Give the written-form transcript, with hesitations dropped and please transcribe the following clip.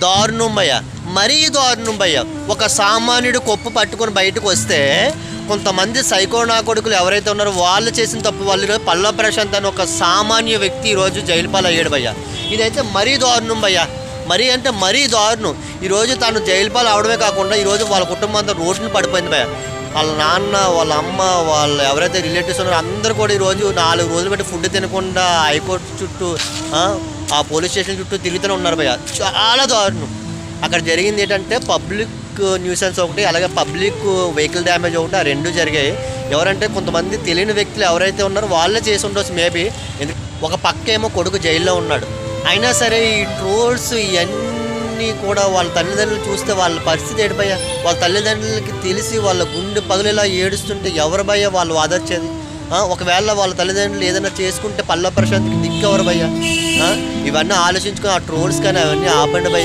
దారుణం భయ్య, మరీ దారుణం భయ్య. ఒక సామాన్యుడు కొప్పు పట్టుకొని బయటకు వస్తే కొంతమంది సైకోనా కొడుకులు ఎవరైతే ఉన్నారో వాళ్ళు చేసిన తప్పు వాళ్ళు పల్లా ప్రశాంత్ అని ఒక సామాన్య వ్యక్తి ఈరోజు జైలు పాలు అయ్యాడు భయ్య. ఇదైతే మరీ దారుణం భయ్య, మరీ అంటే మరీ దారుణం. ఈరోజు తాను జైలు పాలు అవడమే కాకుండా ఈరోజు వాళ్ళ కుటుంబం అంతా రోడ్డుని పడిపోయింది భయ్య. వాళ్ళ నాన్న, వాళ్ళ అమ్మ, వాళ్ళు ఎవరైతే రిలేటివ్స్ ఉన్నారో అందరూ కూడా ఈరోజు 4 రోజులు బట్టి ఫుడ్ తినకుండా హైకోర్టు చుట్టూ, ఆ పోలీస్ స్టేషన్ చుట్టూ తిరుగుతూనే ఉన్నారు భయ్య. చాలా దారుణం. అక్కడ జరిగింది ఏంటంటే పబ్లిక్ న్యూసెన్స్ ఒకటి, అలాగే పబ్లిక్ వెహికల్ డ్యామేజ్ ఒకటి, ఆ 2 జరిగాయి. ఎవరంటే కొంతమంది తెలియని వ్యక్తులు ఎవరైతే ఉన్నారో వాళ్ళే చేసి ఉండొచ్చు మేబీ. ఒక పక్క ఏమో కొడుకు జైల్లో ఉన్నాడు, అయినా సరే ఈ ట్రోల్స్ ఇవన్నీ కూడా వాళ్ళ తల్లిదండ్రులు చూస్తే వాళ్ళ పరిస్థితి ఏంటి భయ్య? వాళ్ళ తల్లిదండ్రులకి తెలిసి వాళ్ళ గుండె పగులేలా ఏడుస్తుంటే ఎవరు భయ్య వాళ్ళు వాదర్చేది? ఒకవేళ వాళ్ళ తల్లిదండ్రులు ఏదైనా చేసుకుంటే పల్లా ప్రశాంత్కి దిక్కు ఎవరు భయ్య? ఇవన్నీ ఆలోచించుకొని ఆ ట్రోల్స్ కానీ అవన్నీ ఆపండి భయ్య.